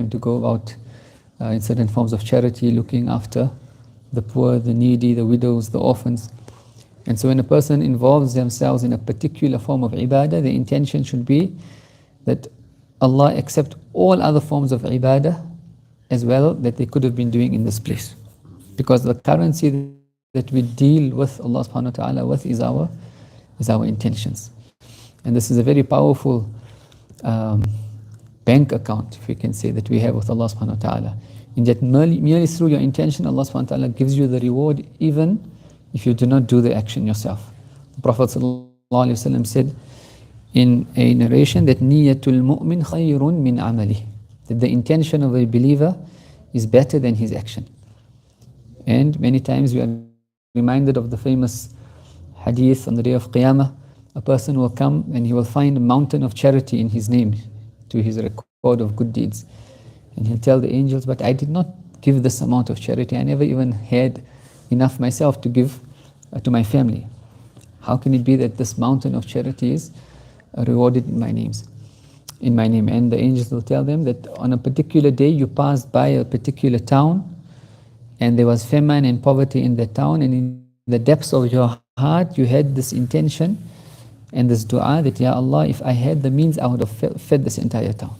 and to go about in certain forms of charity, looking after the poor, the needy, the widows, the orphans. And so when a person involves themselves in a particular form of ibadah, the intention should be that Allah accept all other forms of ibadah as well that they could have been doing in this place. Because the currency that we deal with Allah subhanahu wa ta'ala with is our intentions. And this is a very powerful bank account, if we can say, that we have with Allah subhanahu wa ta'ala. In that merely through your intention, Allah subhanahu wa ta'ala gives you the reward even if you do not do the action yourself. The Prophet sallallahu alaihi wasallam said in a narration that niyatul mu'min khayrun min amali, that the intention of a believer is better than his action. And many times we are reminded of the famous hadith on the day of Qiyamah. A person will come and he will find a mountain of charity in his name, to his record of good deeds. And he'll tell the angels, but I did not give this amount of charity. I never even had enough myself to give to my family. How can it be that this mountain of charity is rewarded in my name? And the angels will tell them that on a particular day you passed by a particular town and there was famine and poverty in that town, and in the depths of your heart you had this intention and this dua that, Ya Allah, if I had the means I would have fed this entire town.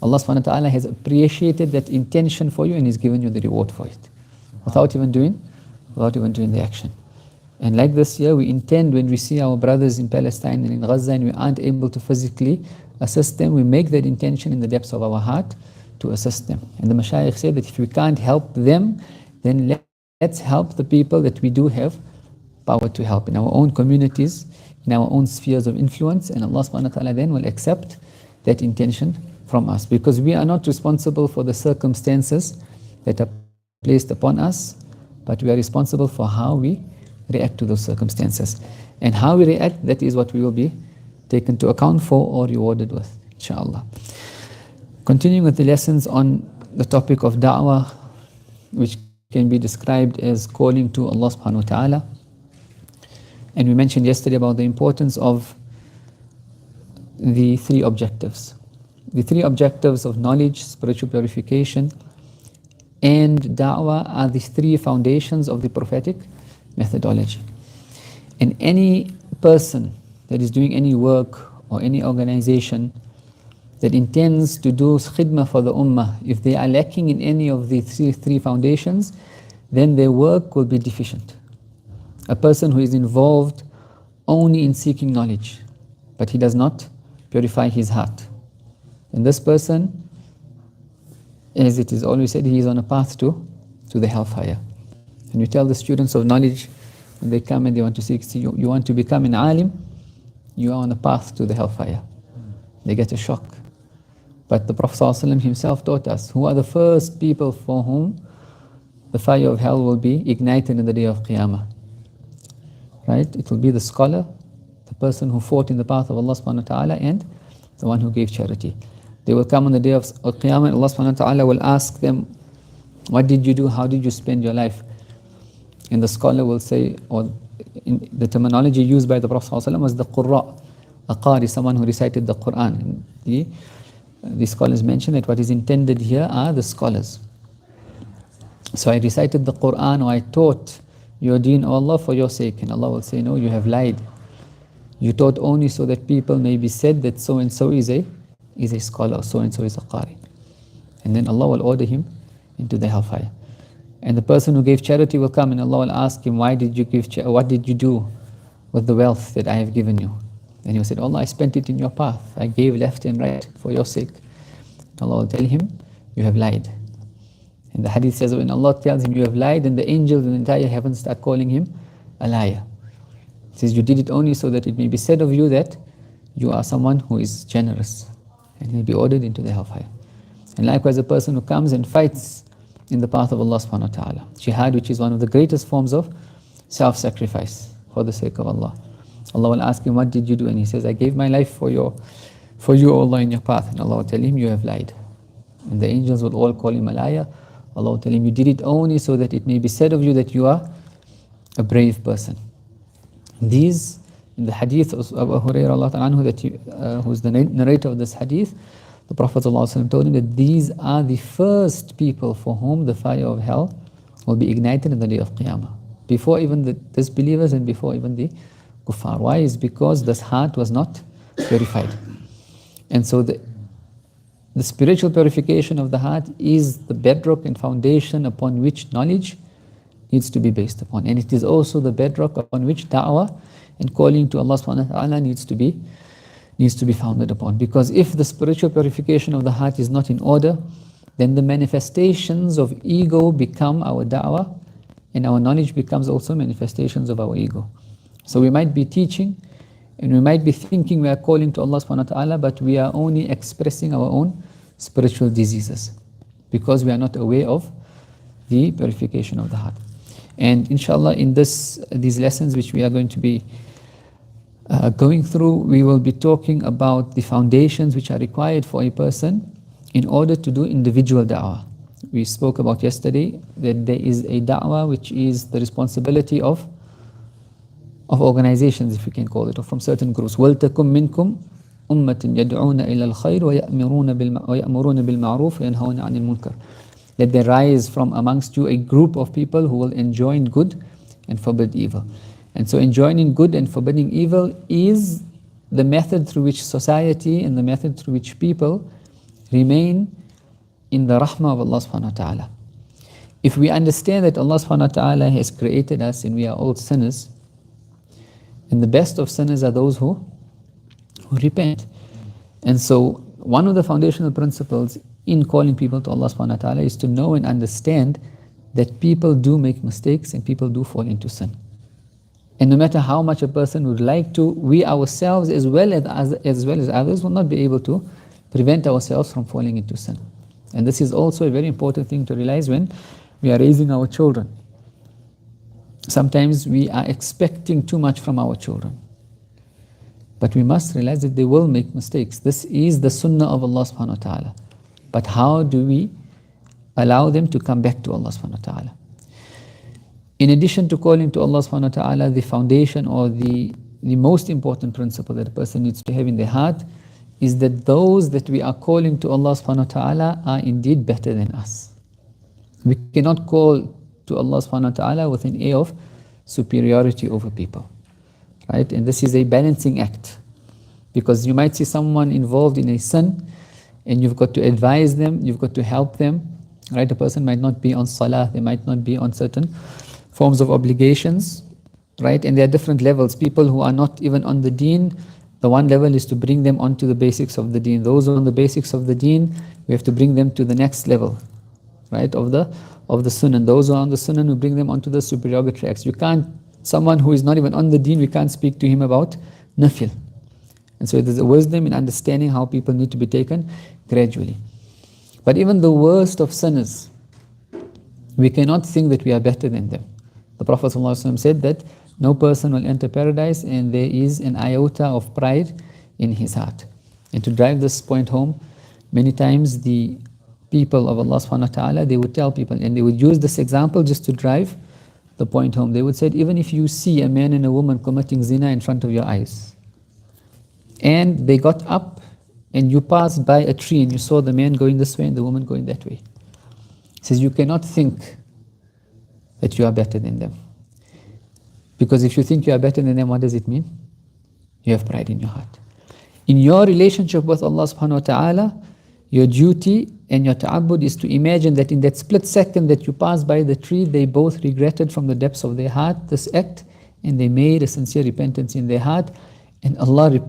Allah subhanahu wa ta'ala has appreciated that intention for you and He's given you the reward for it without even doing the action. And like this year, we intend, when we see our brothers in Palestine and in Gaza and we aren't able to physically assist them, we make that intention in the depths of our heart to assist them. And the Mashayikh said that if we can't help them, then let's help the people that we do have power to help in our own communities, in our own spheres of influence, and Allah subhanahu wa ta'ala then will accept that intention from us, because we are not responsible for the circumstances that are placed upon us, but we are responsible for how we react to those circumstances. And how we react, that is what we will be taken to account for or rewarded with, inshallah. Continuing with the lessons on the topic of da'wah, which can be described as calling to Allah subhanahu wa ta'ala. And we mentioned yesterday about the importance of the three objectives. The three objectives of knowledge, spiritual purification, and da'wah are the three foundations of the prophetic methodology. And any person that is doing any work or any organization that intends to do khidmah for the ummah, if they are lacking in any of the three foundations, then their work will be deficient. A person who is involved only in seeking knowledge, but he does not purify his heart, and this person, as it is always said, he is on a path to the hellfire. And you tell the students of knowledge, when they come and they want to seek, you want to become an alim, you are on a path to the hellfire. They get a shock. But the Prophet ﷺ himself taught us, who are the first people for whom the fire of hell will be ignited in the day of Qiyamah? Right? It will be the scholar, the person who fought in the path of Allah subhanahu wa ta'ala, and the one who gave charity. They will come on the day of Qiyamah and Allah subhanahu wa ta'ala will ask them, what did you do? How did you spend your life? And the scholar will say, or in the terminology used by the Prophet ﷺ was the qurra, a qari, someone who recited the Quran. And the scholars mention that what is intended here are the scholars. So I recited the Quran, or I taught your deen, O Allah, for your sake. And Allah will say, no, you have lied. You taught only so that people may be said that so and so is a scholar, so and so is a qari. And then Allah will order him into the hellfire. And the person who gave charity will come and Allah will ask him, why did you give what did you do with the wealth that I have given you? And he will say, Allah, I spent it in your path. I gave left and right for your sake. Allah will tell him, you have lied. And the hadith says, when Allah tells him you have lied, then the angels in the entire heaven start calling him a liar. He says, you did it only so that it may be said of you that you are someone who is generous, and he'll be ordered into the hellfire. And likewise, a person who comes and fights in the path of Allah subhanahu wa ta'ala, jihad, which is one of the greatest forms of self-sacrifice for the sake of Allah. Allah will ask him, what did you do? And he says, I gave my life for you, O Allah, in your path. And Allah will tell him, you have lied. And the angels will all call him a liar. Allah will tell him, you did it only so that it may be said of you that you are a brave person. These, in the hadith of Abu Hurairah, who's the narrator of this hadith, The Prophet ﷺ told him that these are the first people for whom the fire of hell will be ignited in the day of Qiyamah. Before even the disbelievers and before even the kuffar. Why? Is because this heart was not purified. And so the spiritual purification of the heart is the bedrock and foundation upon which knowledge needs to be based upon. And it is also the bedrock upon which da'wah and calling to Allah subhanahu wa ta'ala needs to be founded upon. Because if the spiritual purification of the heart is not in order, then the manifestations of ego become our da'wah, and our knowledge becomes also manifestations of our ego. So we might be teaching, and we might be thinking we are calling to Allah subhanahu wa ta'ala, but we are only expressing our own spiritual diseases, because we are not aware of the purification of the heart. And inshallah, in these lessons which we are going to be going through, we will be talking about the foundations which are required for a person in order to do individual da'wah. We spoke about yesterday that there is a da'wah which is the responsibility of organizations, if we can call it, or from certain groups. وَلْتَكُمْ مِنْكُمْ أُمَّةٍ يَدْعُونَ إِلَى الْخَيْرِ وَيَأْمُرُونَ بِالْمَعْرُوفِ وَيَنْهَوْنَ عَنِ الْمُنْكَرِ. Let there rise from amongst you a group of people who will enjoin good and forbid evil. And so enjoining good and forbidding evil is the method through which society and the method through which people remain in the rahmah of Allah subhanahu wa ta'ala. If we understand that Allah subhanahu wa ta'ala has created us and we are all sinners, and the best of sinners are those who repent. And so one of the foundational principles in calling people to Allah subhanahu wa ta'ala is to know and understand that people do make mistakes and people do fall into sin. And no matter how much a person would like to, we ourselves as well as others will not be able to prevent ourselves from falling into sin. And this is also a very important thing to realize when we are raising our children. Sometimes we are expecting too much from our children. But we must realize that they will make mistakes. This is the sunnah of Allah subhanahu wa ta'ala. But how do we allow them to come back to Allah subhanahu wa ta'ala? In addition to calling to Allah subhanahu wa ta'ala, the foundation or the most important principle that a person needs to have in their heart is that those that we are calling to Allah subhanahu wa ta'ala are indeed better than us. We cannot call to Allah subhanahu wa ta'ala with an air of superiority over people. Right? And this is a balancing act. Because you might see someone involved in a sin and you've got to advise them, you've got to help them. Right? A person might not be on salah, they might not be on certain forms of obligations, right? And there are different levels. People who are not even on the deen, the one level is to bring them onto the basics of the deen. Those who are on the basics of the deen, we have to bring them to the next level, right? Of the sunnah. Those who are on the sunnah, we bring them onto the supererogatory acts. You can't, someone who is not even on the deen, we can't speak to him about nafil. And so there's a wisdom in understanding how people need to be taken gradually. But even the worst of sinners, we cannot think that we are better than them. The Prophet ﷺ said that no person will enter paradise and there is an iota of pride in his heart. And to drive this point home, many times the people of Allah subhanahu wa ta'ala, they would tell people, and they would use this example just to drive the point home. They would say, even if you see a man and a woman committing zina in front of your eyes, and they got up and you passed by a tree and you saw the man going this way and the woman going that way, he says, you cannot think that you are better than them. Because if you think you are better than them, what does it mean? You have pride in your heart. In your relationship with Allah subhanahu wa ta'ala, your duty and your ta'abbud is to imagine that in that split second that you passed by the tree, they both regretted from the depths of their heart this act, and they made a sincere repentance in their heart, and Allah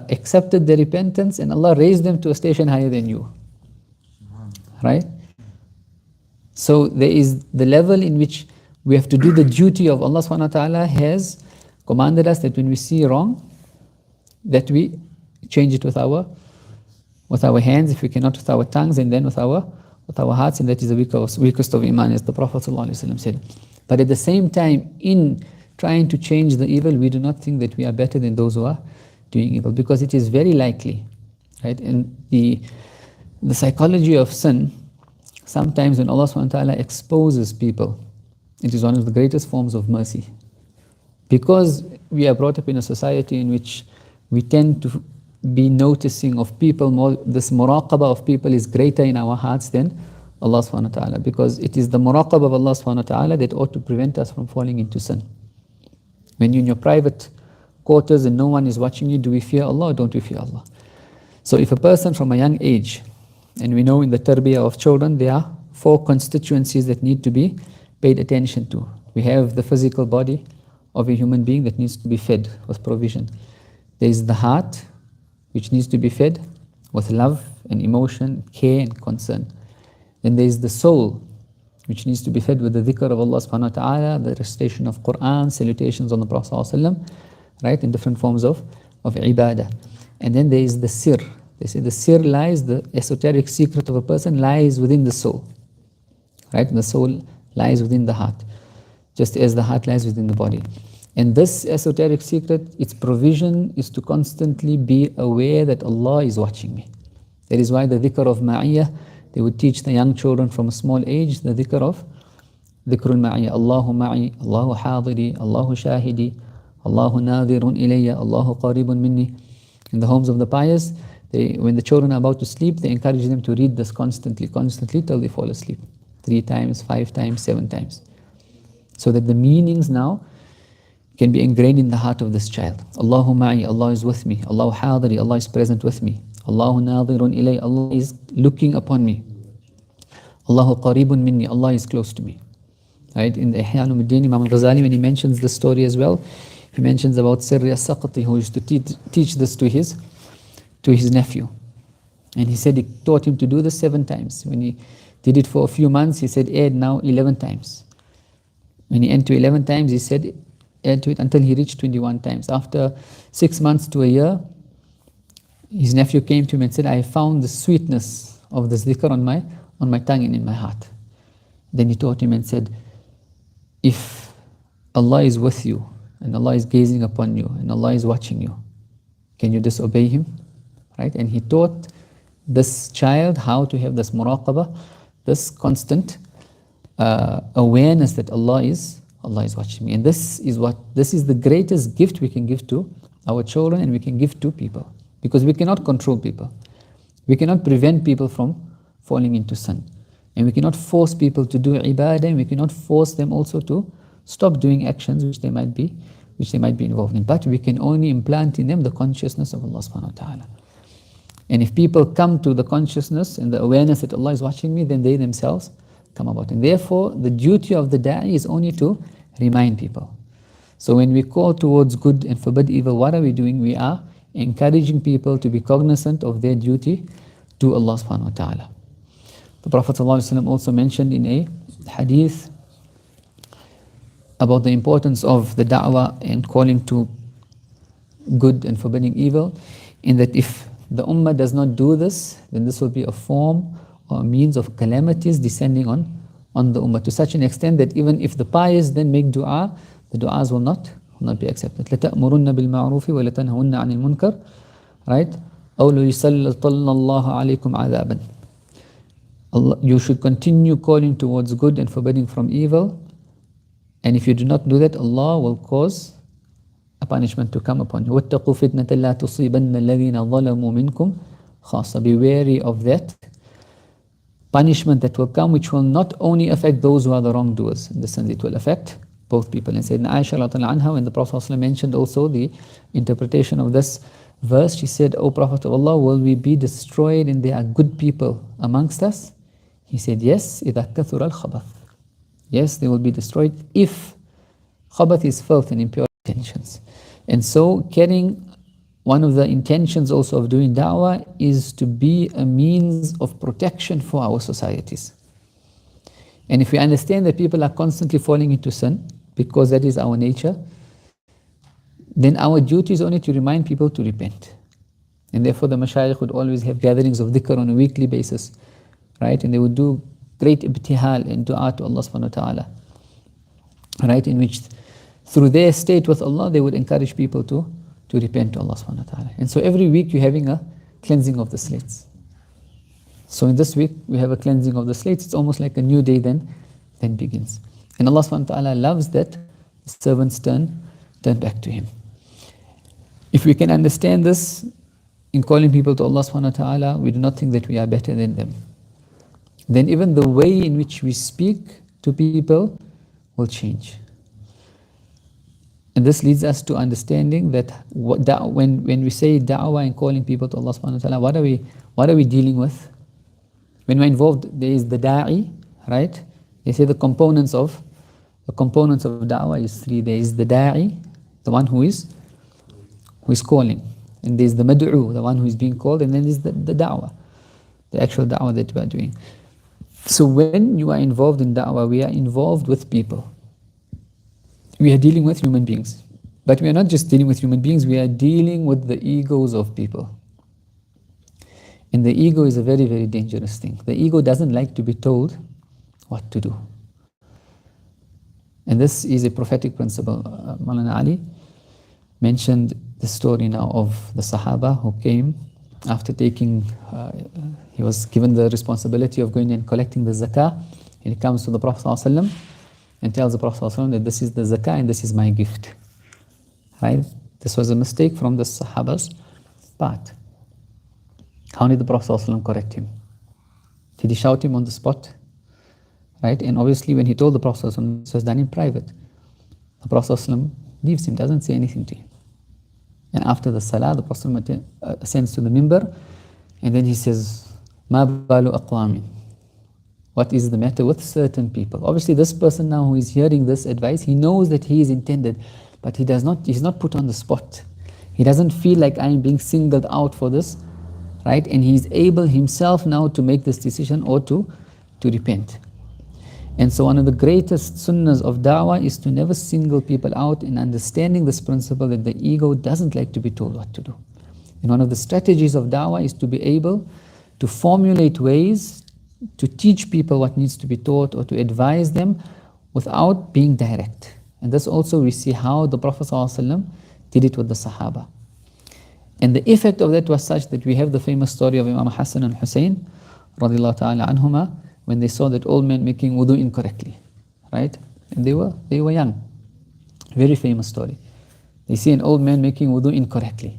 accepted their repentance, and Allah raised them to a station higher than you. Right? So there is the level in which we have to do the duty of Allah subhanahu wa ta'ala has commanded us that when we see wrong, that we change it with our hands, if we cannot with our tongues, and then with our hearts, and that is the weakest of iman, as the Prophet ﷺ said. But at the same time, in trying to change the evil, we do not think that we are better than those who are doing evil, because it is very likely, right? And the psychology of sin, sometimes when Allah subhanahu wa ta'ala exposes people, it is one of the greatest forms of mercy. Because we are brought up in a society in which we tend to be noticing of people more, this muraqabah of people is greater in our hearts than Allah subhanahu wa ta'ala, because it is the muraqabah of Allah subhanahu wa ta'ala that ought to prevent us from falling into sin. When you're in your private quarters and no one is watching you, do we fear Allah or don't we fear Allah? So if a person from a young age, and we know in the tarbiyah of children, there are 4 constituencies that need to be paid attention to. We have the physical body of a human being that needs to be fed with provision. There is the heart, which needs to be fed with love and emotion, care and concern. Then there is the soul, which needs to be fed with the dhikr of Allah subhanahu wa ta'ala, the recitation of Quran, salutations on the Prophet sallallahu alaihi wasallam, right, in different forms of ibadah. And then there is the sir. They say the sir lies, the esoteric secret of a person lies within the soul. Right? And the soul lies within the heart, just as the heart lies within the body. And this esoteric secret, its provision is to constantly be aware that Allah is watching me. That is why the dhikr of ma'iyah, they would teach the young children from a small age the dhikr of dhikrul ma'iyah. Allahu ma'i, Allahu hadiri, Allahu shahidi, Allahu nadirun ilayya, Allahu qaribun minni. In the homes of the pious, when the children are about to sleep, they encourage them to read this constantly till they fall asleep. 3 times, 5 times, 7 times. So that the meanings now can be ingrained in the heart of this child. Allahu ma'i, Allah is with me. Allahu hadiri, Allah is present with me. Allahu nadirun ilay, Allah is looking upon me. Allahu qaribun minni, Allah is close to me. Right? In the Ihya Ulumuddin, Imam al-Ghazali, when he mentions this story as well, he mentions about Sirri as-Saqati, who used to teach this to his nephew. And he said he taught him to do this 7 times. When he did it for a few months, he said, add now 11 times. When he ended to 11 times, he said, add to it until he reached 21 times. After 6 months to a year, his nephew came to him and said, I found the sweetness of this dhikr on my tongue and in my heart. Then he taught him and said, if Allah is with you, and Allah is gazing upon you, and Allah is watching you, can you disobey Him? Right? And he taught this child how to have this muraqabah, this constant awareness that Allah is watching me. And this is the greatest gift we can give to our children, and we can give to people. Because we cannot control people. We cannot prevent people from falling into sin. And we cannot force people to do ibadah, and we cannot force them also to stop doing actions which they might be involved in. But we can only implant in them the consciousness of Allah subhanahu wa ta'ala. And if people come to the consciousness and the awareness that Allah is watching me, then they themselves come about. And therefore, the duty of the da'i is only to remind people. So when we call towards good and forbid evil, what are we doing? We are encouraging people to be cognizant of their duty to Allah subhanahu wa ta'ala. The Prophet ﷺ also mentioned in a hadith about the importance of the da'wah and calling to good and forbidding evil, in that if the ummah does not do this, then this will be a form or a means of calamities descending on the ummah, to such an extent that even if the pious then make dua, the du'as will not be accepted. لَتَأْمُرُنَّ بِالْمَعْرُوفِ وَلَتَنْهُنَّ عَنِ الْمُنْكَرِ, right? أَوْ لَيُسَلِّطَنَّ اللَّهُ عَلَيْكُمْ عَذَابًا. You should continue calling towards good and forbidding from evil, and if you do not do that, Allah will cause a punishment to come upon you. وَاتَّقُوا فِتْنَةً لَا تُصِيبَنَّ الَّذِينَ ظَلَمُوا مِنْكُمْ خَاصَّةً. Be wary of that punishment that will come, which will not only affect those who are the wrongdoers, in the sense it will affect both people. And Sayyidina Aisha radiallahu anha, when the Prophet ﷺ mentioned also the interpretation of this verse, she said, O Prophet of Allah, will we be destroyed and there are good people amongst us? He said, yes, إِذَا كَثُرَ الْخَبَثِ. Yes, they will be destroyed if khabath is filth and impure intentions. And so carrying one of the intentions also of doing da'wah is to be a means of protection for our societies. And if we understand that people are constantly falling into sin, because that is our nature, then our duty is only to remind people to repent. And therefore the mashayikh would always have gatherings of dhikr on a weekly basis, right? And they would do great ibtihal and dua to Allah subhanahu wa ta'ala, right? In which through their state with Allah, they would encourage people to repent to Allah subhanahu wa ta'ala. And so every week you're having a cleansing of the slates. So in this week we have a cleansing of the slates. It's almost like a new day then begins. And Allah subhanahu wa ta'ala loves that servants turn back to Him. If we can understand this, in calling people to Allah subhanahu wa ta'ala, we do not think that we are better than them, then even the way in which we speak to people will change. And this leads us to understanding that when we say da'wah and calling people to Allah subhanahu wa ta'ala, what are we dealing with? When we're involved, there is the da'i, right? They say the components of da'wah is three. There is the da'i, the one who is calling. And there's the mad'u, the one who is being called, and then there's the da'wah, the actual da'wah that we are doing. So when you are involved in da'wah, we are involved with people. We are dealing with human beings. But we are not just dealing with human beings, we are dealing with the egos of people. And the ego is a very, very dangerous thing. The ego doesn't like to be told what to do. And this is a prophetic principle. Maulana Ali mentioned the story now of the Sahaba who came after taking, he was given the responsibility of going and collecting the zakah, and he comes to the Prophet ﷺ and tells the Prophet ﷺ that this is the zakah and this is my gift. Right? This was a mistake from the Sahaba's part. How did the Prophet ﷺ correct him? Did he shout him on the spot? Right? And obviously when he told the Prophet ﷺ, this was done in private. The Prophet ﷺ leaves him, doesn't say anything to him. And after the salah, the Prophet ﷺ ascends to the minbar, and then he says, "Ma balu aqwamin." What is the matter with certain people? Obviously this person now who is hearing this advice, he knows that he is intended, but he's not put on the spot. He doesn't feel like I am being singled out for this, right? And he's able himself now to make this decision or to repent. And so one of the greatest sunnahs of da'wah is to never single people out, in understanding this principle that the ego doesn't like to be told what to do. And one of the strategies of da'wah is to be able to formulate ways to teach people what needs to be taught or to advise them without being direct. And this also we see how the Prophet ﷺ did it with the Sahaba. And the effect of that was such that we have the famous story of Imam Hassan and Hussein radiallahu ta'ala anhuma, when they saw that old man making wudu incorrectly, right? And they were young. Very famous story. They see an old man making wudu incorrectly.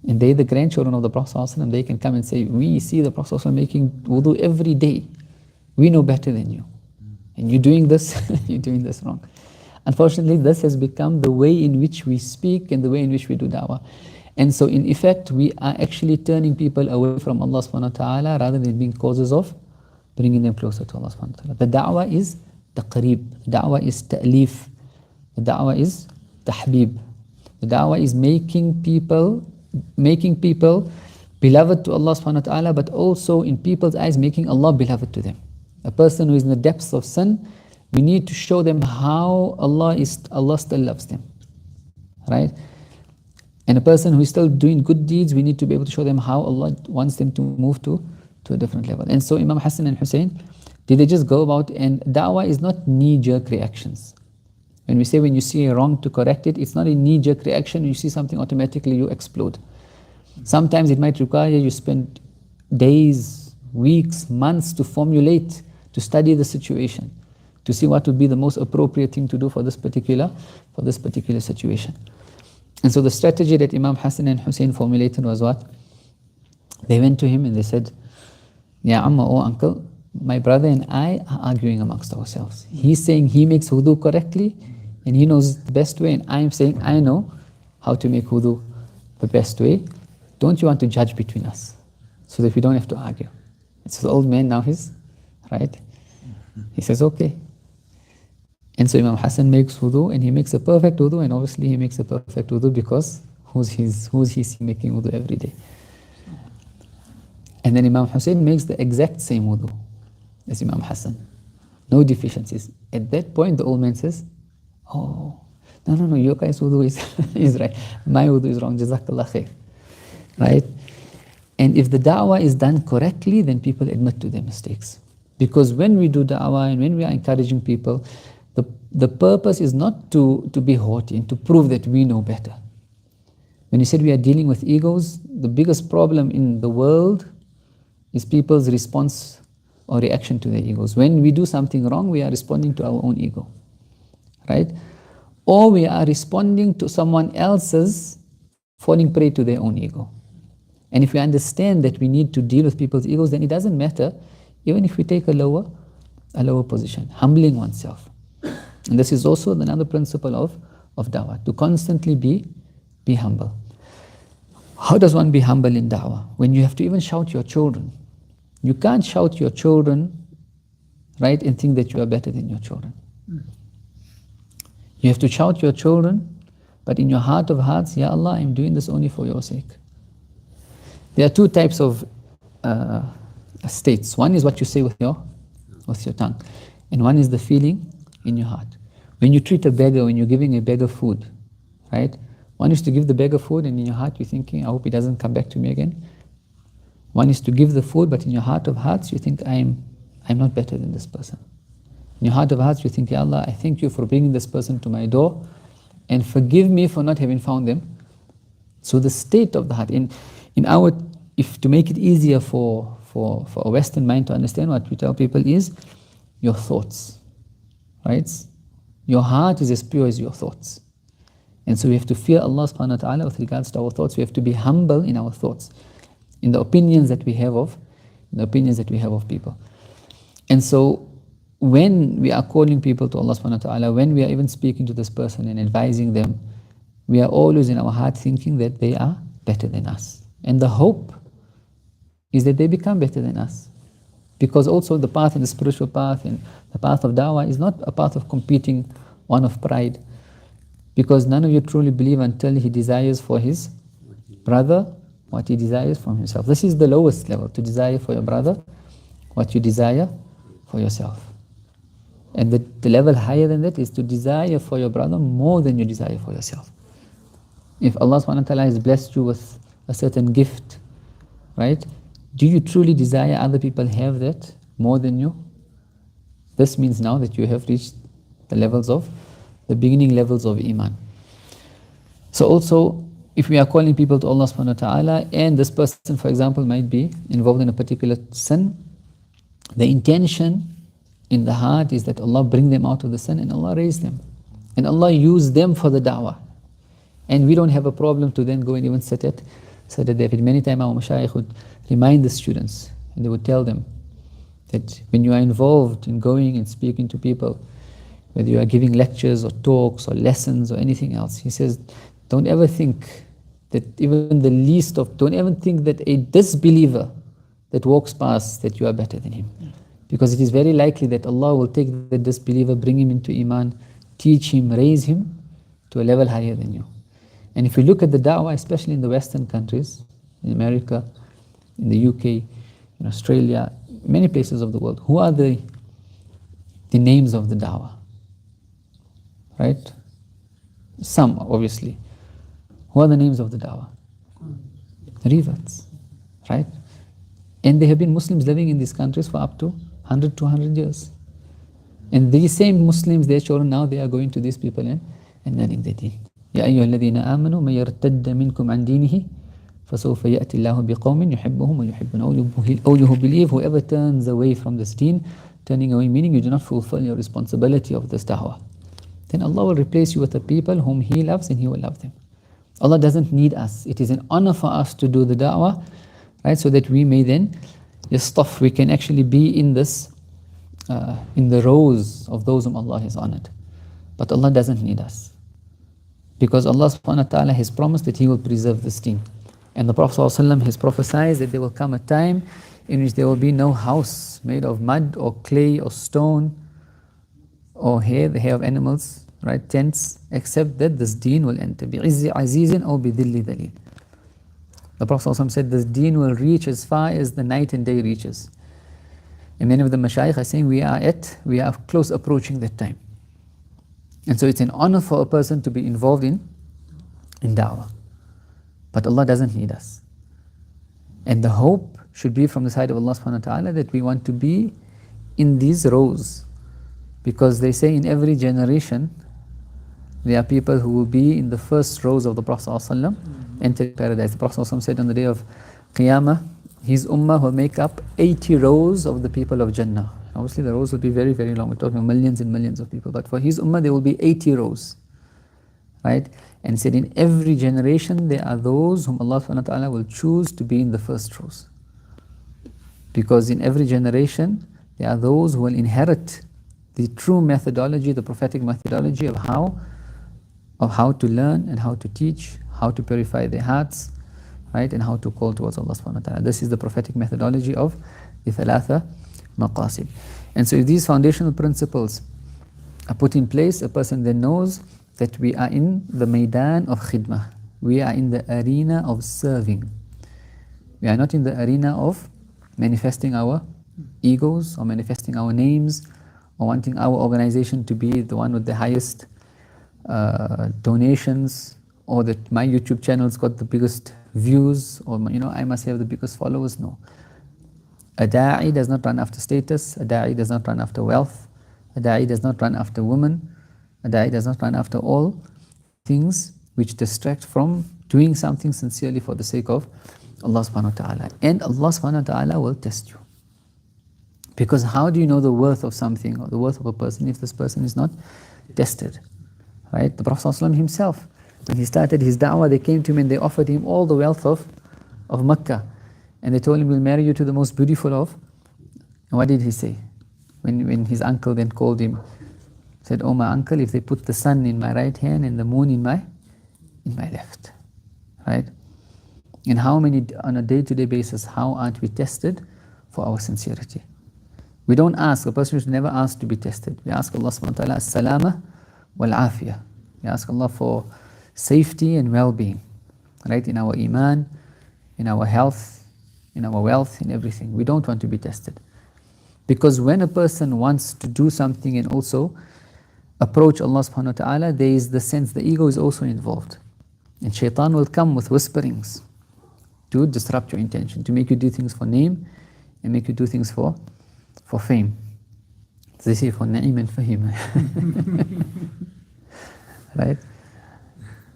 And they, the grandchildren of the Prophet ﷺ, they can come and say, we see the Prophet ﷺ making wudu every day. We know better than you. And you're doing this, you're doing this wrong. Unfortunately, this has become the way in which we speak and the way in which we do da'wah. And so in effect, we are actually turning people away from Allah subhanahu wa ta'ala rather than being causes of bringing them closer to Allah subhanahu wa ta'ala. The da'wah is taqreeb. The da'wah is ta'leef. The da'wah is tahbib. The da'wah is making people beloved to Allah subhanahu wa ta'ala, but also in people's eyes making Allah beloved to them. A person who is in the depths of sin, we need to show them how Allah still loves them. Right? And a person who is still doing good deeds, we need to be able to show them how Allah wants them to move to a different level. And so Imam Hassan and Hussein, did they just go about, and da'wah is not knee-jerk reactions. When we say when you see a wrong to correct it, it's not a knee-jerk reaction. When you see something, automatically you explode. Sometimes it might require you spend days, weeks, months to formulate, to study the situation, to see what would be the most appropriate thing to do for this particular situation. And so the strategy that Imam Hassan and Hussein formulated was what? They went to him and they said, "Ya Amma, oh uncle, my brother and I are arguing amongst ourselves. He's saying he makes wudu correctly and he knows the best way, and I'm saying I know how to make wudu the best way. Don't you want to judge between us so that we don't have to argue?" And so the old man now is, right? He says, okay. And so Imam Hassan makes wudu, and he makes a perfect wudu, and obviously he makes a perfect wudu because who's he making wudu every day? And then Imam Hussein makes the exact same wudu as Imam Hassan. No deficiencies. At that point, the old man says, "Oh, no, your guys' wudu is right. My wudu is wrong. Jazakallah khair." Right? And if the da'wah is done correctly, then people admit to their mistakes. Because when we do da'wah and when we are encouraging people, the purpose is not to be haughty and to prove that we know better. When you said we are dealing with egos, the biggest problem in the world is people's response or reaction to their egos. When we do something wrong, we are responding to our own ego, right? Or we are responding to someone else's falling prey to their own ego. And if we understand that we need to deal with people's egos, then it doesn't matter, even if we take a lower position, humbling oneself. And this is also another principle of da'wah, to constantly be humble. How does one be humble in da'wah? When you have to even shout your children. You can't shout your children, right, and think that you are better than your children. You have to shout your children, but in your heart of hearts, Ya Allah, I'm doing this only for your sake. There are two types of states. One is what you say with your tongue, and one is the feeling in your heart. When you treat a beggar, when you're giving a beggar food, right? One is to give the beggar food, and in your heart you're thinking, I hope he doesn't come back to me again. One is to give the food, but in your heart of hearts you think, I'm not better than this person. In your heart of hearts you think, Ya Allah, I thank you for bringing this person to my door, and forgive me for not having found them. So the state of the heart, if to make it easier for a Western mind to understand, what we tell people is your thoughts, right? Your heart is as pure as your thoughts. And so we have to fear Allah subhanahu wa ta'ala with regards to our thoughts. We have to be humble in our thoughts, in the opinions that we have of people. And so when we are calling people to Allah subhanahu wa ta'ala, when we are even speaking to this person and advising them, we are always in our heart thinking that they are better than us. And the hope is that they become better than us. Because also the path and the spiritual path and the path of da'wah is not a path of competing, one of pride. Because none of you truly believe until he desires for his brother what he desires from himself. This is the lowest level, to desire for your brother what you desire for yourself. And the level higher than that is to desire for your brother more than you desire for yourself. If Allah subhanahu wa ta'ala has blessed you with a certain gift, right? Do you truly desire other people have that more than you? This means now that you have reached the beginning levels of Iman. So also, if we are calling people to Allah subhanahu wa ta'ala, and this person, for example, might be involved in a particular sin, the intention in the heart is that Allah bring them out of the sin and Allah raise them. And Allah use them for the da'wah. And we don't have a problem to then go and even sit at their feet. Many times our mashayikh would remind the students, and they would tell them that when you are involved in going and speaking to people, whether you are giving lectures or talks or lessons or anything else, he says, don't ever think that don't ever think that a disbeliever that walks past that you are better than him. Because it is very likely that Allah will take the disbeliever, bring him into Iman, teach him, raise him to a level higher than you. And if you look at the da'wah, especially in the Western countries, in America, in the UK, in Australia, many places of the world, who are the names of the da'wah? Right? Some, obviously. Who are the names of the da'wah? Reverts. Right? And there have been Muslims living in these countries for up to 100, 200 years. And these same Muslims, their children, now they are going to these people and learning their deen. يا أيها الذين آمنوا من يرتد منكم عن دينه فسوف يأتي الله بقوم يحبهم ويحبون. Or you who believe, whoever turns away from this deen, turning away meaning you do not fulfill your responsibility of this da'wah, then Allah will replace you with the people whom He loves and He will love them. Allah doesn't need us. It is an honor for us to do the da'wah, right? So that we may then, we can actually be in this, in the rows of those whom Allah has honored. But Allah doesn't need us. Because Allah subhanahu wa ta'ala has promised that He will preserve this deen. And the Prophet ﷺ has prophesied that there will come a time in which there will be no house made of mud or clay or stone or hair, the hair of animals, right, tents, except that this deen will enter. بِعِزِّ عَزِيزٍ أَوْ بِذِلِّ ذَلِيلٍ. The Prophet ﷺ said this deen will reach as far as the night and day reaches. And many of the mashayikh are saying we are close approaching that time. And so it's an honor for a person to be involved in da'wah. But Allah doesn't need us. And the hope should be from the side of Allah subhanahu wa ta'ala that we want to be in these rows. Because they say in every generation, there are people who will be in the first rows of the Prophet ﷺ, enter paradise. The Prophet ﷺ said on the day of Qiyamah, his ummah will make up 80 rows of the people of Jannah. Obviously the rows will be very, very long. We're talking millions and millions of people. But for his ummah there will be 80 rows. right? And said in every generation there are those whom Allah subhanahu wa ta'ala will choose to be in the first rows. Because in every generation there are those who will inherit the true methodology, the prophetic methodology of how to learn and how to teach, how to purify their hearts, right, and how to call towards Allah subhanahu wa ta'ala. This is the prophetic methodology of the thalatha maqasid. And so if these foundational principles are put in place, a person then knows that we are in the maidan of khidmah. We are in the arena of serving. We are not in the arena of manifesting our egos or manifesting our names or wanting our organization to be the one with the highest donations, or that my YouTube channel's got the biggest views, or I must have the biggest followers. No. A da'i does not run after status. A da'i does not run after wealth. A da'i does not run after women. A da'i does not run after all things which distract from doing something sincerely for the sake of Allah subhanahu wa ta'ala. And Allah subhanahu wa ta'ala will test you. Because how do you know the worth of something or the worth of a person if this person is not tested? Right? The Prophet ﷺ himself, when he started his da'wah, they came to him and they offered him all the wealth of Makkah. And they told him, we'll marry you to the most beautiful of. And what did he say? When his uncle then called him, said, oh my uncle, if they put the sun in my right hand and the moon in my left. Right? And how many, on a day-to-day basis, how aren't we tested for our sincerity? We don't ask, a person should never ask to be tested. We ask Allah subhanahu wa ta'ala as-salama wal-afiyah. We ask Allah for safety and well-being, right? In our iman, in our health, in our wealth, in everything. We don't want to be tested. Because when a person wants to do something and also approach Allah subhanahu wa ta'ala, there is the sense, the ego is also involved. And shaitan will come with whisperings to disrupt your intention, to make you do things for name and make you do things for fame. They say for na'im and fahim. Right?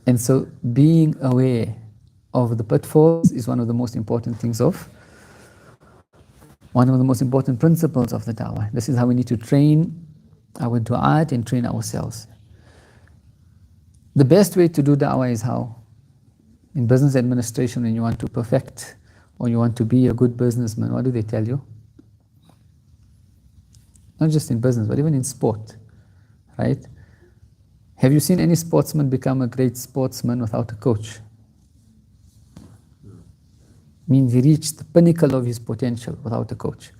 And so being aware of the pitfalls is one of the most important things one of the most important principles of the da'wah. This is how we need to train our du'at and train ourselves. The best way to do da'wah is how? In business administration, when you want to perfect or you want to be a good businessman, what do they tell you? Not just in business, but even in sport, right? Have you seen any sportsman become a great sportsman without a coach? Means he reached the pinnacle of his potential without a coach.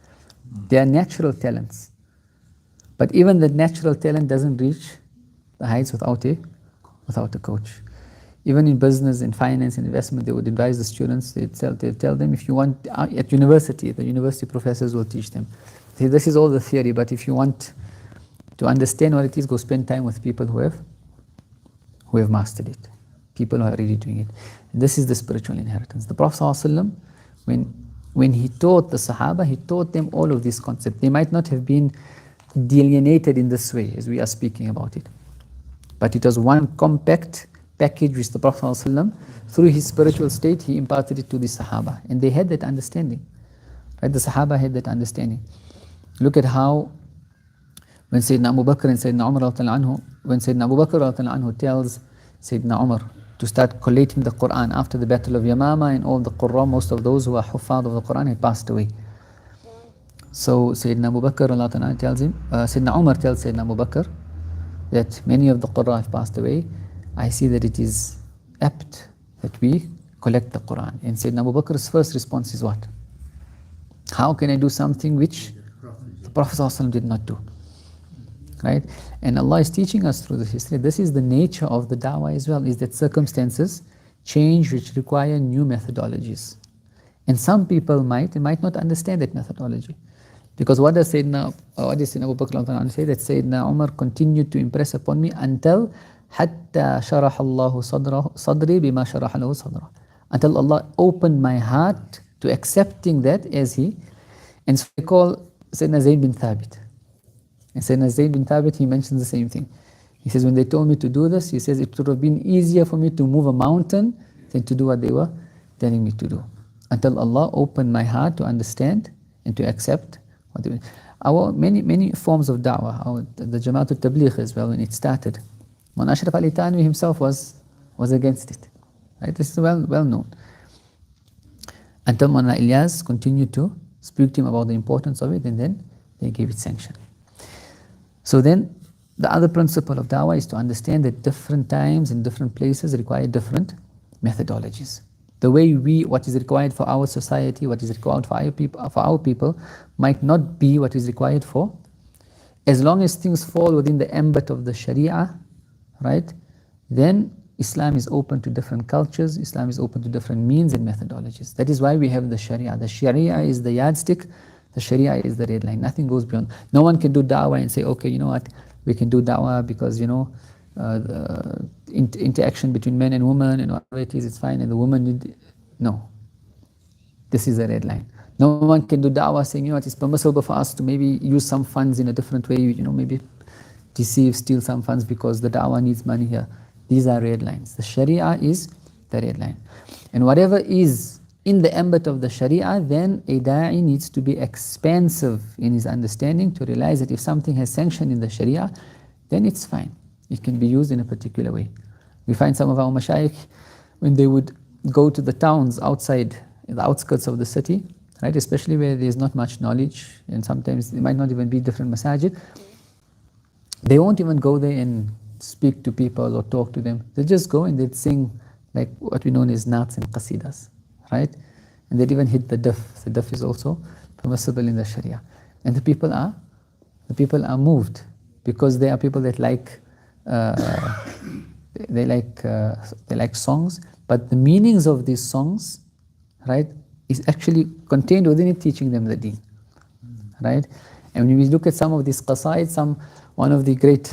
They are natural talents. But even the natural talent doesn't reach the heights without a coach. Even in business, in finance, in investment, they would advise the students, they tell them, if you want, at university, the university professors will teach them. See, this is all the theory, but if you want to understand what it is, go spend time with people who have mastered it. People who are really doing it. And this is the spiritual inheritance. The Prophet ﷺ, when he taught the Sahaba, he taught them all of these concepts. They might not have been delineated in this way as we are speaking about it. But it was one compact package which the Prophet ﷺ, through his spiritual state, he imparted it to the Sahaba. And they had that understanding. Right? The Sahaba had that understanding. Look at how when Sayyidina Abu Bakr and Sayyidina Umar when Sayyidina Abu Bakr tells Sayyidina Umar to start collating the Quran after the Battle of Yamama, and all the Qurra, most of those who are Huffaz of the Quran had passed away. So Sayyidina Abu Bakr tells him, Sayyidina Umar tells Sayyidina Abu Bakr that many of the Qurra have passed away. I see that it is apt that we collect the Quran. And Sayyidina Abu Bakr's first response is what? How can I do something which the Prophet ﷺ did not do? Right? And Allah is teaching us through this history. This is the nature of the da'wah as well, is that circumstances change which require new methodologies. And some people might not understand that methodology. Because what does Sayyidina Abu Bakr say? That Sayyidina Umar continued to impress upon me until حَتَّى شَرَحَ اللَّهُ صَدْرِي بِمَا شَرَحَ لَهُ صَدْرًا, until Allah opened my heart to accepting that as He. And so we call Sayyidina Zayd bin Thabit. And Sayyidina Zayd bin Thabit, he mentions the same thing. He says, when they told me to do this, he says, it would have been easier for me to move a mountain than to do what they were telling me to do. Until Allah opened my heart to understand and to accept what they were. Our many forms of da'wah, the Jamaatul Tabligh as well, when it started, Man Ashraf Ali Tanwi himself was against it. Right? This is well known. Until Mana Ilyas continued to speak to him about the importance of it, and then they gave it sanction. So then, the other principle of da'wah is to understand that different times and different places require different methodologies. The way what is required for our society, what is required for our people, might not be what is required for. As long as things fall within the ambit of the Sharia, right, then Islam is open to different cultures, Islam is open to different means and methodologies. That is why we have the Sharia. The Sharia is the yardstick, the Sharia is the red line. Nothing goes beyond. No one can do da'wah and say, okay, you know what, we can do da'wah because, the interaction between men and women and whatever it is, it's fine, and the woman no. This is a red line. No one can do da'wah saying, it's permissible for us to maybe use some funds in a different way, maybe deceive, steal some funds because the da'wah needs money here. These are red lines. The Sharia is the red line. And whatever is in the ambit of the Sharia, then a da'i needs to be expansive in his understanding to realize that if something has sanction in the Sharia, then it's fine. It can be used in a particular way. We find some of our mashayikh, when they would go to the towns outside, in the outskirts of the city, right, especially where there's not much knowledge, and sometimes there might not even be different masajid, they won't even go there and speak to people or talk to them. They'll just go and they'd sing like what we know as naats and qasidas, right? And they'd even hit the daf. The daf is also permissible in the Sharia. And the people are moved because they are people that like they like songs, but the meanings of these songs, right, is actually contained within it, teaching them the deen, right? And when we look at some of these qasaid, one of the great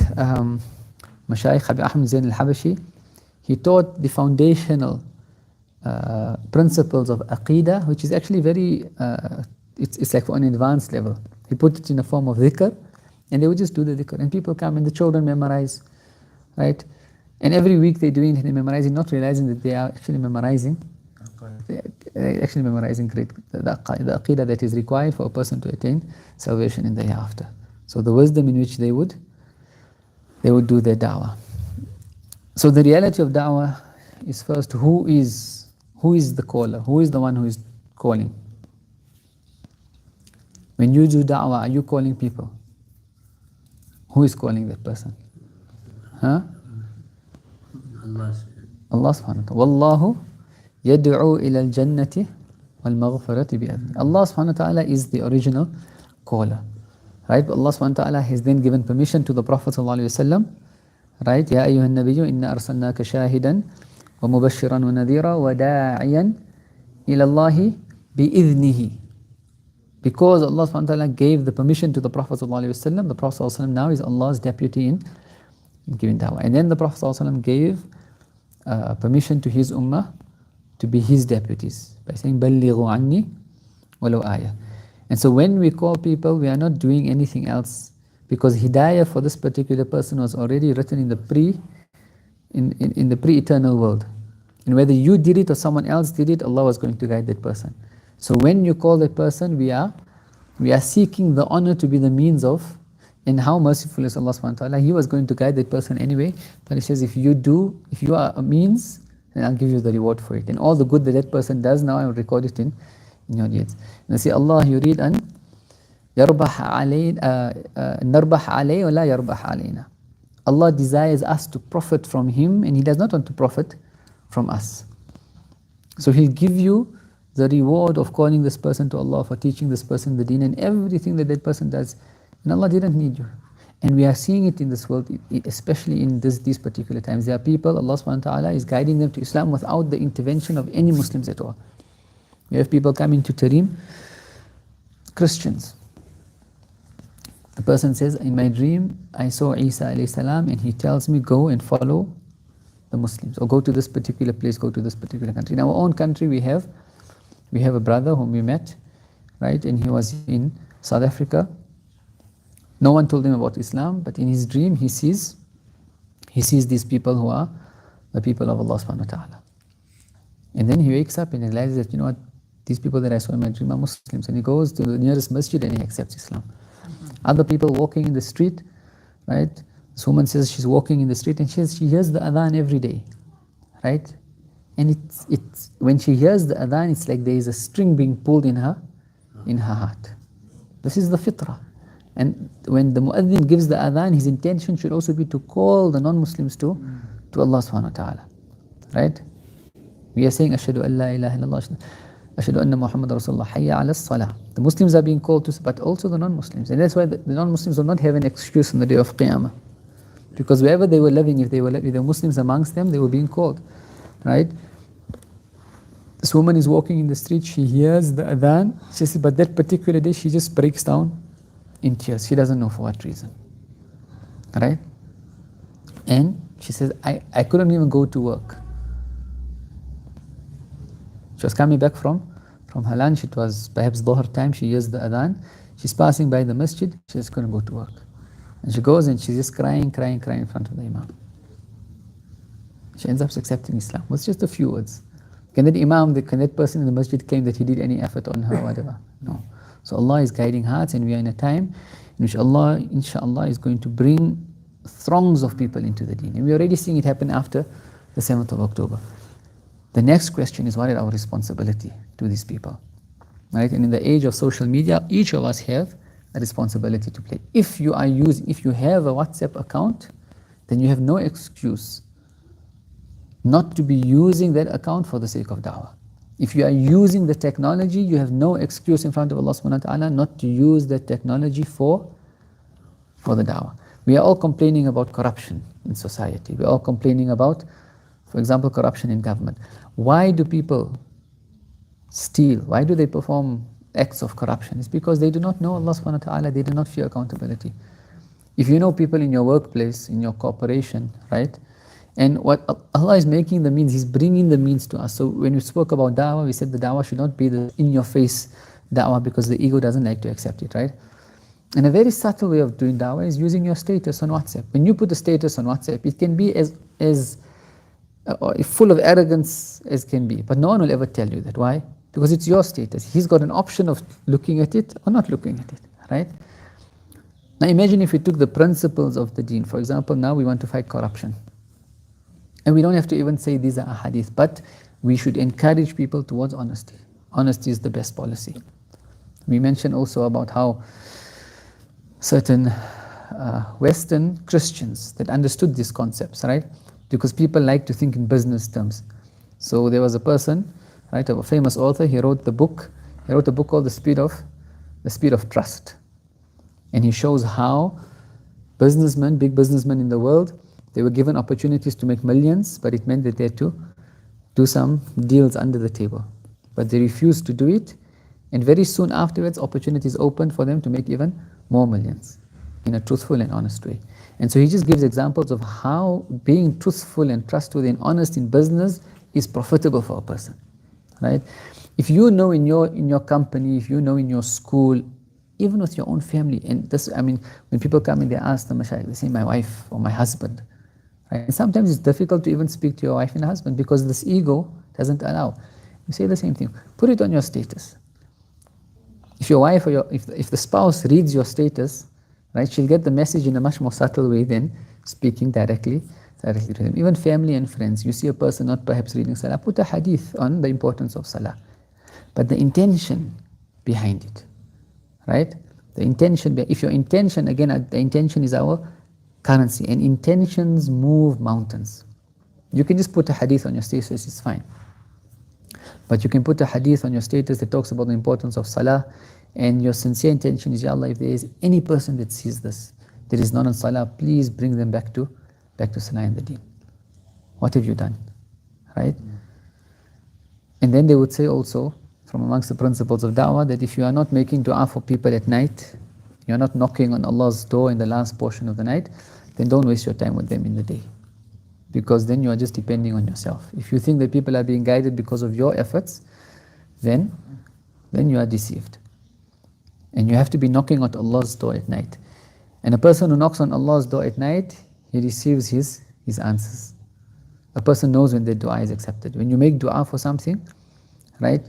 Mashayikh, Abi Ahmed Zain al-Habashi, he taught the foundational principles of Aqidah, which is actually very, it's like on an advanced level. He put it in a form of dhikr, and they would just do the dhikr. And people come and the children memorize, right? And every week they're doing it and memorizing, not realizing that they are actually memorizing. They're actually memorizing the Aqidah that is required for a person to attain salvation in the hereafter. So the wisdom in which they would do their da'wah. So the reality of da'wah is first, who is the caller? Who is the one who is calling? When you do da'wah, are you calling people? Who is calling that person? Huh? Allah subhanahu wa ta'ala. Wallahu yad'u ila al-jannati wal-maghfirati bi'adni. Allah subhanahu wa ta'ala is the original caller. Right? But Allah subhanahu wa ta'ala has then given permission to the Prophet sallallahu alayhi wa sallam, right? Ya ayyuhan nabiyyu inna arsalnaka shahidan wa mubashiran wa nadhira wa da'iyan ila Allahi bi'idhnihi. Because Allah subhanahu wa ta'ala gave the permission to the Prophet sallallahu alayhi wa sallam, the Prophet sallallahu alayhi wa sallam now is Allah's deputy in giving da'wah. And then the Prophet sallallahu alayhi wa sallam gave permission to his ummah to be his deputies by saying ballighu anni walau ayah. And so when we call people, we are not doing anything else, because hidayah for this particular person was already written in the pre-eternal world. And whether you did it or someone else did it, Allah was going to guide that person. So when you call that person, we are seeking the honor to be the means of, and how merciful is Allah subhanahu wa ta'ala. He was going to guide that person anyway, but He says, if you are a means, then I'll give you the reward for it. And all the good that person does now, I will record it in your deeds. And I say, Allah yurid an yarbah alayna, narbah alay wa la yarbah alayna. Allah desires us to profit from Him, and He does not want to profit from us. So He'll give you the reward of calling this person to Allah, for teaching this person the deen, and everything that person does. And Allah didn't need you. And we are seeing it in this world, especially in these particular times. There are people, Allah subhanahu wa ta'ala is guiding them to Islam without the intervention of any Muslims at all. We have people coming to Tareem, Christians. The person says, in my dream, I saw Isa alayhi salam, and he tells me, go and follow the Muslims, or go to this particular place, go to this particular country. In our own country, we have a brother whom we met, right? And he was in South Africa. No one told him about Islam, but in his dream, he sees these people who are the people of Allah subhanahu wa ta'ala. And then he wakes up and realizes that, these people that I saw in my dream are Muslims. And he goes to the nearest masjid and he accepts Islam. Other people walking in the street, right? This woman says she's walking in the street and she hears the adhan every day, right? And it's when she hears the adhan, it's like there is a string being pulled in her heart. This is the fitrah. And when the muaddin gives the adhan, his intention should also be to call the non-Muslims to Allah subhanahu wa ta'ala, right? We are saying ashhadu an la ilaha illallah, ashhadu anna Muhammad Rasulullah, hayya ala salah. The Muslims are being called to, but also the non-Muslims. And that's why the non-Muslims will not have an excuse on the day of Qiyamah. Because wherever they were living, if they were Muslims amongst them, they were being called, right? This woman is walking in the street, she hears the adhan, she says, but that particular day she just breaks down in tears. She doesn't know for what reason, right? And she says, I couldn't even go to work. She was coming back from her lunch, it was perhaps Dhuhr time, she hears the adhan, she's passing by the masjid, she just couldn't go to work. And she goes and she's just crying in front of the imam. She ends up accepting Islam with just a few words. Can that person in the masjid claim that he did any effort on her or whatever? No. So Allah is guiding hearts, and we are in a time in which Allah, inshallah, is going to bring throngs of people into the deen. And we're already seeing it happen after the 7th of October. The next question is, what is our responsibility to these people? Right? And in the age of social media, each of us have a responsibility to play. If you have a WhatsApp account, then you have no excuse not to be using that account for the sake of da'wah. If you are using the technology, you have no excuse in front of Allah subhanahu wa ta'ala not to use that technology for the da'wah. We are all complaining about corruption in society. We are all complaining about, for example, corruption in government. Why do people steal? Why do they perform acts of corruption? It's because they do not know Allah subhanahu wa ta'ala, they do not fear accountability. If you know people in your workplace, in your corporation, right? And what Allah is making the means, He's bringing the means to us. So when we spoke about da'wah, we said the da'wah should not be the in-your-face da'wah because the ego doesn't like to accept it, right? And a very subtle way of doing da'wah is using your status on WhatsApp. When you put a status on WhatsApp, it can be as full of arrogance as can be, but no one will ever tell you that. Why? Because it's your status. He's got an option of looking at it or not looking at it, right? Now imagine if we took the principles of the deen. For example, now we want to fight corruption. And we don't have to even say these are ahadith, but we should encourage people towards honesty. Honesty is the best policy. We mentioned also about how certain Western Christians that understood these concepts, right? Because people like to think in business terms. So there was a person, right, a famous author, he wrote a book called The Speed of Trust. And he shows how big businessmen in the world, they were given opportunities to make millions, but it meant that they had to do some deals under the table. But they refused to do it, and very soon afterwards, opportunities opened for them to make even more millions in a truthful and honest way. And so he just gives examples of how being truthful and trustworthy and honest in business is profitable for a person, right? If you know in your company, if you know in your school, even with your own family, and this, I mean, when people come and they ask the mashayikh, they say my wife or my husband, right? And sometimes it's difficult to even speak to your wife and husband because this ego doesn't allow. You say the same thing. Put it on your status. If your wife or if the spouse reads your status, right, she'll get the message in a much more subtle way than speaking directly to them. Even family and friends, you see a person not perhaps reading salah, put a hadith on the importance of salah. But the intention behind it, right? The intention, if your intention, again, the intention is our currency, and intentions move mountains. You can just put a hadith on your status, it's fine. But you can put a hadith on your status that talks about the importance of salah, and your sincere intention is, Ya Allah, if there is any person that sees this, that is not on salah, please bring them back to salah and the deen. What have you done? Right? And then they would say also, from amongst the principles of da'wah, that if you are not making dua for people at night, you are not knocking on Allah's door in the last portion of the night, then don't waste your time with them in the day. Because then you are just depending on yourself. If you think that people are being guided because of your efforts, then you are deceived. And you have to be knocking at Allah's door at night. And a person who knocks on Allah's door at night, he receives his answers. A person knows when their dua is accepted. When you make dua for something, right,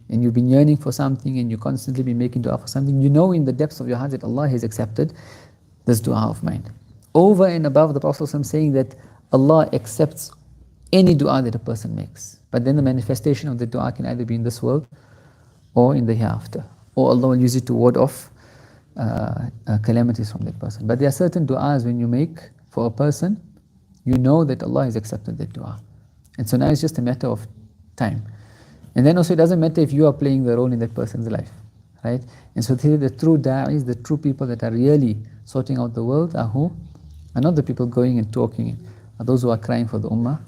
and you've been yearning for something and you constantly be making dua for something, you know in the depths of your heart that Allah has accepted this dua of mine. over and above the Prophet ﷺ saying that Allah accepts any dua that a person makes. But then the manifestation of the dua can either be in this world or in the hereafter. Or Allah will use it to ward off calamities from that person. But there are certain du'as when you make for a person, you know that Allah has accepted that dua. And so now it's just a matter of time. And then also it doesn't matter if you are playing the role in that person's life, right? And so the true da'is, the true people that are really sorting out the world are who? Are not the people going and talking, are those who are crying for the ummah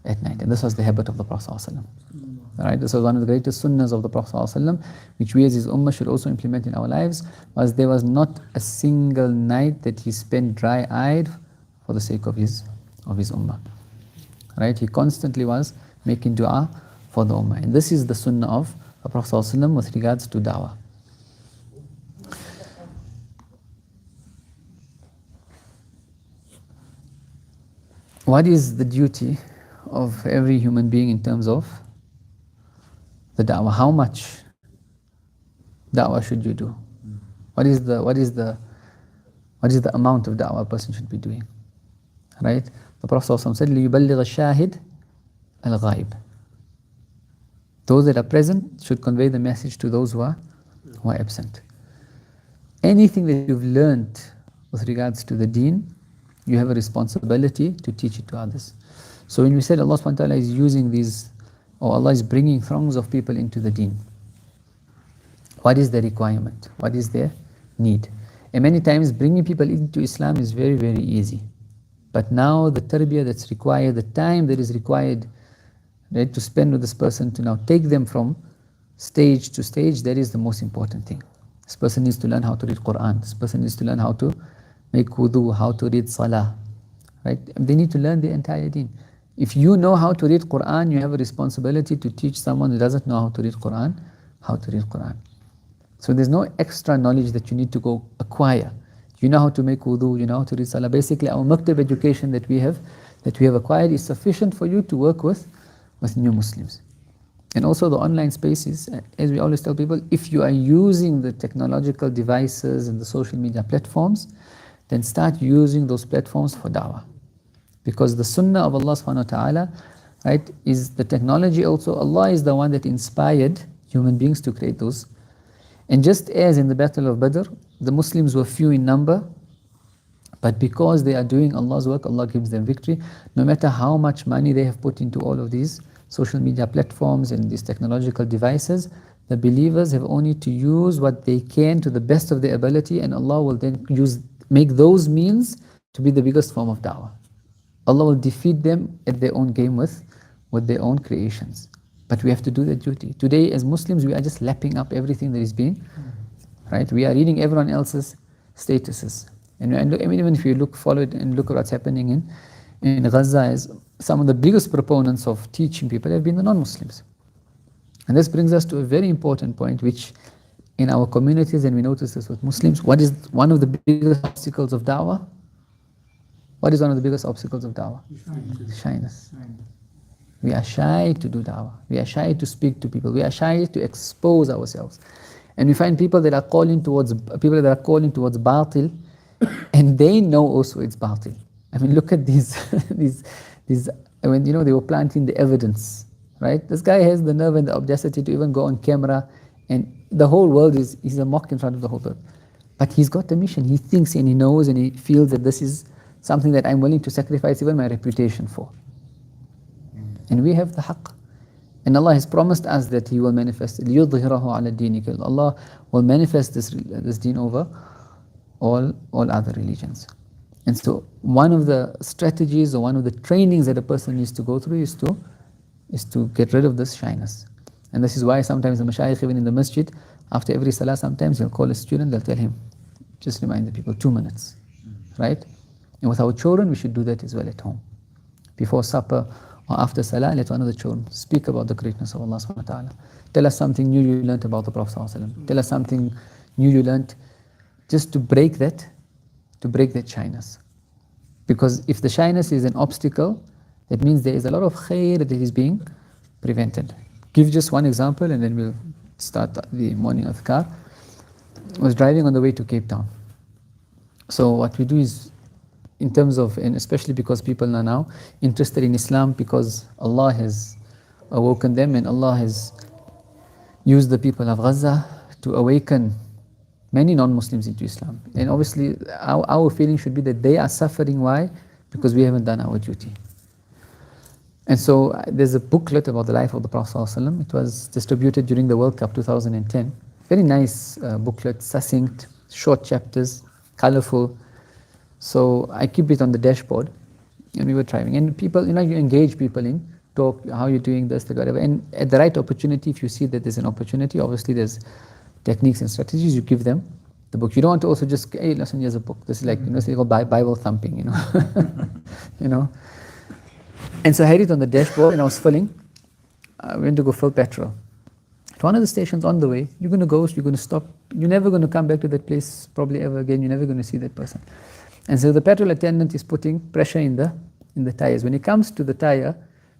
at night. And this was the habit of the Prophet ﷺ. Right? This was one of the greatest sunnahs of the Prophet ﷺ, which we as his ummah should also implement in our lives, was there was not a single night that he spent dry-eyed for the sake of his ummah. Right? He constantly was making dua for the ummah. And this is the sunnah of the Prophet ﷺ with regards to da'wah. What is the duty of every human being in terms of the da'wah? How much da'wah should you do? What is the amount of da'wah a person should be doing? Right? The Prophet ﷺ said, لِيُبَلِّغَ الشَّاهِدْ الْغَائِبِ. Those that are present should convey the message to those who are absent. Anything that you've learned with regards to the deen, you have a responsibility to teach it to others. So when we said Allah subhanahu wa ta'ala is using these, or Allah is bringing throngs of people into the deen, what is the requirement? What is their need? And many times bringing people into Islam is very, very easy. But now the tarbiyah that's required, the time that is required, right, to spend with this person, to now take them from stage to stage, that is the most important thing. This person needs to learn how to read Quran. This person needs to learn how to make wudu, how to read salah. Right? They need to learn the entire deen. If you know how to read Quran, you have a responsibility to teach someone who doesn't know how to read Quran, how to read Quran. So there's no extra knowledge that you need to go acquire. You know how to make wudu, you know how to read salah. Basically, our maktab education that we have acquired is sufficient for you to work with new Muslims. And also the online spaces, as we always tell people, if you are using the technological devices and the social media platforms, then start using those platforms for da'wah. Because the sunnah of Allah subhanahu wa ta'ala, right, is the technology also. Allah is the one that inspired human beings to create those. And just as in the Battle of Badr, the Muslims were few in number, but because they are doing Allah's work, Allah gives them victory. No matter how much money they have put into all of these social media platforms and these technological devices, the believers have only to use what they can to the best of their ability, and Allah will then make those means to be the biggest form of da'wah. Allah will defeat them at their own game with their own creations. But we have to do the duty. Today, as Muslims, we are just lapping up everything that is being, right? We are reading everyone else's statuses. And even if you follow it and look at what's happening in Gaza, as some of the biggest proponents of teaching people have been the non-Muslims. And this brings us to a very important point, which in our communities, and we notice this with Muslims, what is one of the biggest obstacles of da'wah? What is one of the biggest obstacles of da'wah? Shyness. We are shy to do da'wah. We are shy to speak to people. We are shy to expose ourselves. And we find people that are calling towards batil, and they know also it's batil. I mean, look at these, I mean, they were planting the evidence, right? This guy has the nerve and the audacity to even go on camera, and the whole world he's a mock in front of the whole world. But he's got a mission. He thinks and he knows and he feels that this is something that I'm willing to sacrifice even my reputation for. And we have the haqq. And Allah has promised us that He will manifest it. لِيُظْهِرَهُ عَلَى الدِّينِ كُلِّهِ. Allah will manifest this deen over all other religions. And so one of the strategies or one of the trainings that a person needs to go through is to get rid of this shyness. And this is why sometimes the mashayikh, even in the masjid, after every salah, sometimes they'll call a student, they'll tell him, just remind the people, 2 minutes, right? And with our children, we should do that as well at home. Before supper or after salah, let one of the children speak about the greatness of Allah subhanahu wa ta'ala. Tell us something new you learned about the Prophet sallallahu alaihi wasallam. Tell us something new you learned, just to break that shyness. Because if the shyness is an obstacle, that means there is a lot of khair that is being prevented. Give just one example and then we'll start the morning adhkar. I was driving on the way to Cape Town. So what we do is, in terms of, and especially because people are now interested in Islam because Allah has awoken them and Allah has used the people of Gaza to awaken many non-Muslims into Islam. And obviously our feeling should be that they are suffering. Why? Because we haven't done our duty. And so there's a booklet about the life of the Prophet ﷺ. It was distributed during the World Cup 2010. Very nice booklet, succinct, short chapters, colorful. So I keep it on the dashboard, and we were driving. And people, you engage people in talk, how you're doing this, that, whatever. And at the right opportunity, if you see that there's an opportunity, obviously there's techniques and strategies, you give them the book. You don't want to also just, hey, listen, here's a book. This is like, it's called Bible thumping, And so I had it on the dashboard and I was filling. I went to go fill petrol. At one of the stations on the way, you're going to go, you're going to stop. You're never going to come back to that place probably ever again. You're never going to see that person. And so the petrol attendant is putting pressure in the tires. When it comes to the tire,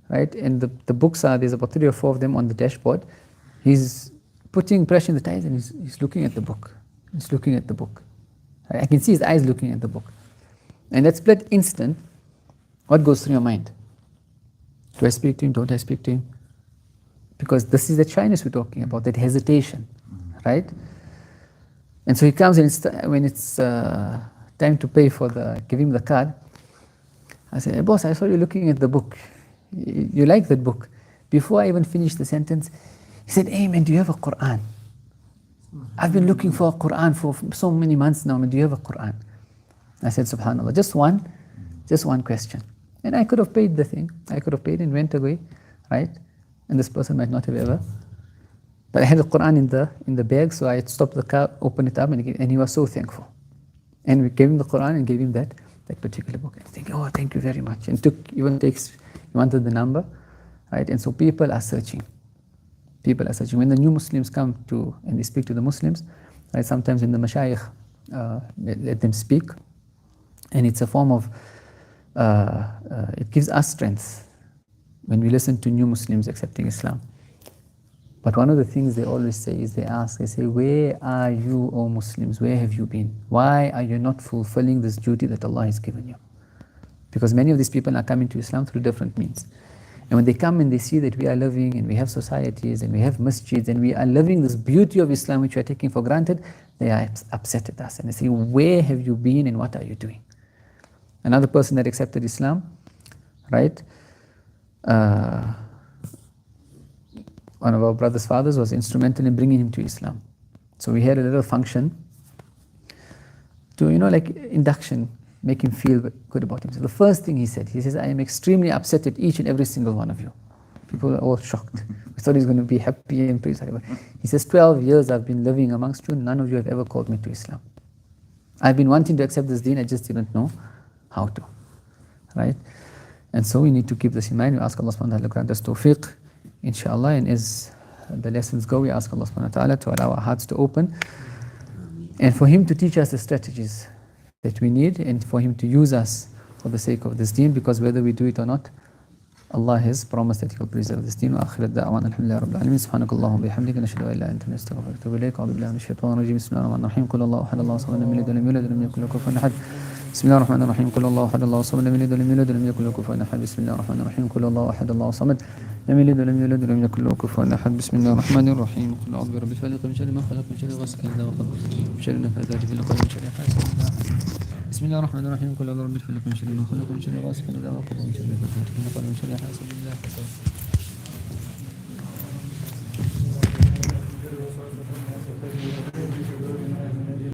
right, and the books there's about 3 or 4 of them on the dashboard, he's putting pressure in the tires and he's looking at the book. He's looking at the book. I can see his eyes looking at the book. And that split instant, what goes through your mind? Do I speak to him? Don't I speak to him? Because this is the shyness we're talking about, that hesitation, right? And so he comes and when it's time to pay give him the card, I said, hey, boss, I saw you looking at the book. You like that book. Before I even finished the sentence, he said, hey man, do you have a Quran? I've been looking for a Quran for so many months now, man, do you have a Quran? I said, subhanAllah, just one question. And I could have paid the thing. I could have paid and went away, right? And this person might not have ever. But I had the Quran in the bag, so I stopped the car, opened it up, and he was so thankful. And we gave him the Quran and gave him that particular book. And thinking, oh, thank you very much. And he wanted the number, right? And so people are searching. When the new Muslims come and they speak to the Muslims, right? Sometimes when the mashayikh let them speak, and it's a form of it gives us strength when we listen to new Muslims accepting Islam. But one of the things they always say is they say, where are you, O Muslims? Where have you been? Why are you not fulfilling this duty that Allah has given you? Because many of these people are coming to Islam through different means. And when they come and they see that we are living and we have societies and we have masjids and we are living this beauty of Islam which we are taking for granted, they are upset at us and they say, where have you been and what are you doing? Another person that accepted Islam, right? One of our brother's fathers was instrumental in bringing him to Islam. So we had a little function to, like induction, make him feel good about himself. The first thing he says, I am extremely upset at each and every single one of you. People are all shocked. We thought he was going to be happy and praise. He says, 12 years I've been living amongst you, none of you have ever called me to Islam. I've been wanting to accept this deen, I just didn't know how to, right? And so we need to keep this in mind. We ask Allah subhanahu wa ta'ala to grant us tawfiq, inshallah, and as the lessons go, we ask Allah subhanahu wa ta'ala to allow our hearts to open and for Him to teach us the strategies that we need and for Him to use us for the sake of this deen, because whether we do it or not, Allah has promised that He will preserve this deen. وآخر الدعوان الحمد لله رب العالمين سبحانك اللهم وبحمدك نشهد أن لا إله إلا أنت نستغفرك ونتوب إليك أعوذ بالله من الشيطان الرجيم بسم الله الرحمن الرحيم قل الله أحد الله الصمد لم يلد ولم يولد ولم يكن له كفوا أحد بسم الله الرحمن الرحيم قل الله أحد الله الصمد لم يلد ولم يولد ولم يكن له كفوا أحد بسم الله الرحمن الرحيم قل الله أحد الله الصمد لم يلد ولم يولد ولم يكن له كفوا أحد بسم الله الرحمن الرحيم قل أعوذ برب الفلق من شر ما خلق من شر غاسق إذا وقب من شر النفاثات في العقد من شر حاسد إذا حسد بسم الله الرحمن الرحيم قل أعوذ برب الفلق من شر ما خلق من شر غاسق إذا وقب من شر النفاثات في العقد من شر حاسد إذا حسد